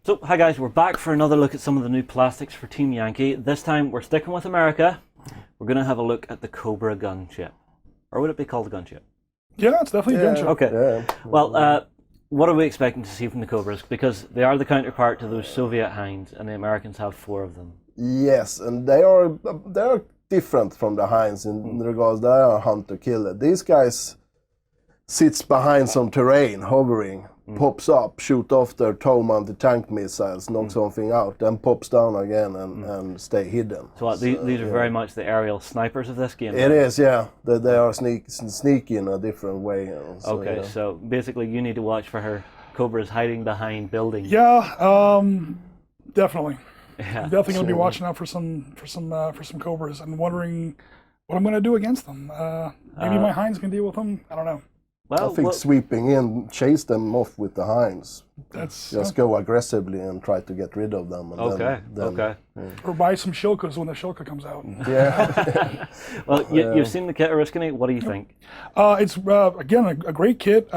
So, hi guys, we're back for another look at some of the new plastics for Team Yankee. This time we're sticking with America. We're going to have a look at the Cobra gunship. Or would it be called a gunship? Yeah, it's definitely a gunship. Okay. Yeah. Well, what are we expecting to see from the Cobras? Because they are the counterpart to those Soviet Hinds, and the Americans have 4 of them. Yes, and they are different from the Hinds in regards they are hunter-killer. These guys sits behind some terrain, hovering, pops up, shoot off their toe-mounted tank missiles, knock something out, then pops down again and stay hidden. So, these are very much the aerial snipers of this game. It is, yeah. They are sneaky in a different way. Okay, so basically you need to watch for her Cobras hiding behind buildings. Yeah, definitely. Yeah. I'm definitely going to be watching out for some Cobras and wondering what I'm going to do against them. Maybe my Hinds can deal with them. I don't know. Well, I think sweeping in, chase them off with the Hinds. Just go aggressively and try to get rid of them. And okay. Or buy some Shilkas when the Shilka comes out. Yeah. Well, you've seen the kit, Oriskany. What do you think? It's, again, a great kit.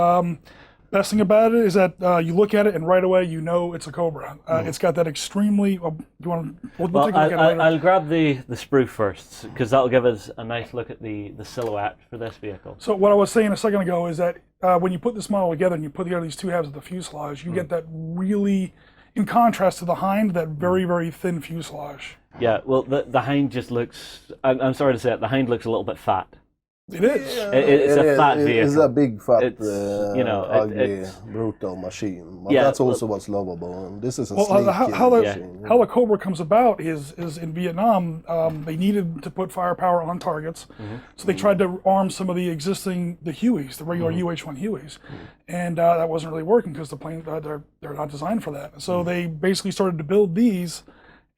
Best thing about it is that you look at it and right away you know it's a Cobra. It's got that extremely. We'll take a look at it later. I'll grab the sprue first, because that'll give us a nice look at the silhouette for this vehicle. So what I was saying a second ago is that when you put this model together and you put together these two halves of the fuselage, you get that really, in contrast to the Hind, that very, very thin fuselage. Yeah, well, the Hind just looks. I'm sorry to say it. The Hind looks a little bit fat. It is. It's a fat vehicle. It's a big, fat, ugly, brutal machine. But yeah, that's also what's lovable. And this is a how machine. the Cobra comes about is in Vietnam, they needed to put firepower on targets, so they tried to arm some of the Hueys, the regular UH-1 Hueys, and that wasn't really working because the plane they're not designed for that. So they basically started to build these.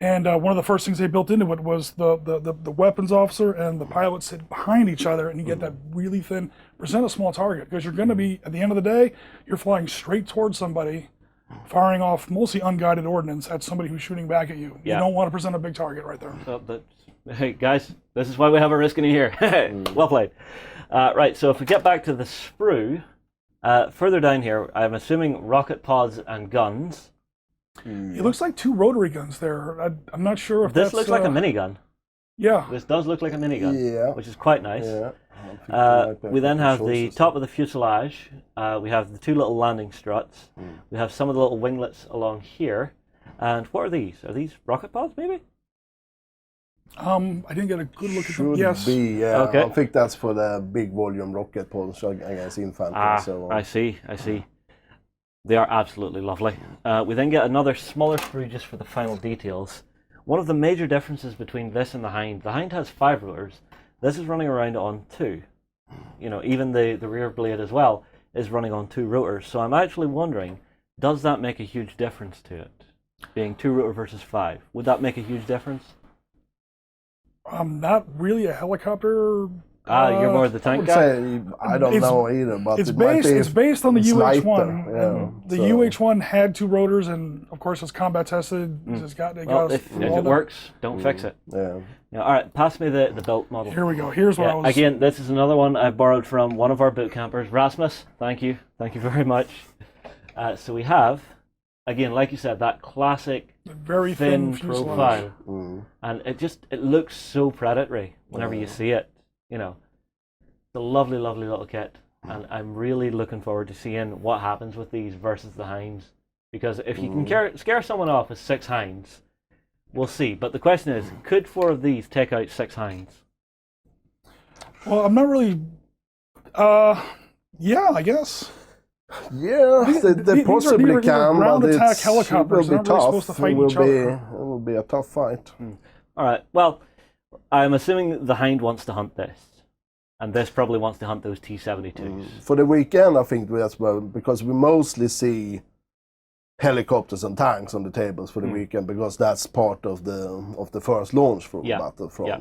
And one of the first things they built into it was the weapons officer and the pilot sit behind each other, and you get that really thin, present a small target, because you're going to be, at the end of the day, you're flying straight towards somebody, firing off mostly unguided ordnance at somebody who's shooting back at you. Yeah. You don't want to present a big target right there. So hey, guys, this is why we have Oriskany here. Well played. Right, so if we get back to the sprue, further down here, I'm assuming rocket pods and guns. It looks like 2 rotary guns there. I'm not sure if this looks like a minigun. Yeah. This does look like a minigun, yeah, which is quite nice. Yeah. We then have the top of the fuselage. We have the 2 little landing struts. We have some of the little winglets along here. And what are these? Are these rocket pods, maybe? I didn't get a good look at them. Yes. Be, yeah. Okay. I think that's for the big volume rocket pods against infantry. So I see. They are absolutely lovely. We then get another smaller sprue just for the final details. One of the major differences between this and the Hind has 5 rotors. This is running around on 2. You know, even the rear blade as well is running on 2 rotors. So I'm actually wondering, does that make a huge difference to it? Being 2 rotor versus 5. Would that make a huge difference? Not really a helicopter. You're more the tank guy? I don't know either, but it's based on the UH-1. The UH-1 had 2 rotors, and of course it's combat tested. It's got, if it works, don't fix it. Yeah. All right, pass me the built model. Here we go. Here's what I was... Again, this is another one I borrowed from one of our boot campers, Rasmus. Thank you very much. So we have, again, like you said, that classic very thin profile, and it looks so predatory whenever you see it. You know, it's a lovely, lovely little kit, and I'm really looking forward to seeing what happens with these versus the Hinds. Because if you can scare someone off with 6 Hinds, we'll see. But the question is, could 4 of these take out 6 Hinds? Well, I'm not really. Yeah, I guess. Yeah, they possibly these are can, ground but attack helicopters. it will be They're not really tough. supposed to fight each other. It will be a tough fight. All right. Well, I'm assuming the Hind wants to hunt this, and this probably wants to hunt those T-72s. For the weekend, I think that's well, because we mostly see helicopters and tanks on the tables for the weekend, because that's part of the first launch from Battlefront. Yeah.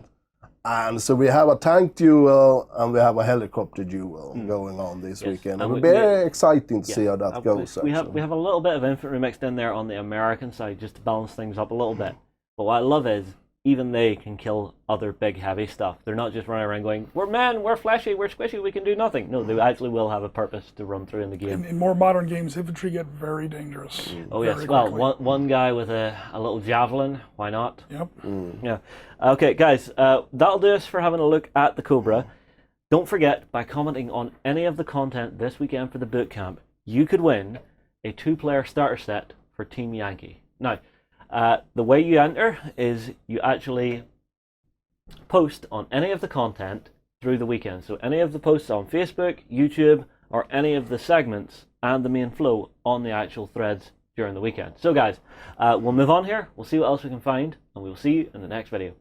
And so we have a tank duel and we have a helicopter duel going on this weekend. It will be very exciting to see how that goes. We have a little bit of infantry mixed in there on the American side just to balance things up a little bit. But what I love is even they can kill other big heavy stuff. They're not just running around going, we're men, we're fleshy, we're squishy, we can do nothing. No, they actually will have a purpose to run through in the game. In more modern games, infantry get very dangerous. Oh very yes, well, quickly. one guy with a little javelin, why not? Yep. Yeah. Okay, guys, that'll do us for having a look at the Cobra. Don't forget, by commenting on any of the content this weekend for the boot camp, you could win a 2-player starter set for Team Yankee. Now, the way you enter is you actually post on any of the content through the weekend. So any of the posts on Facebook, YouTube, or any of the segments and the main flow on the actual threads during the weekend. So guys, we'll move on here. We'll see what else we can find, and we'll see you in the next video.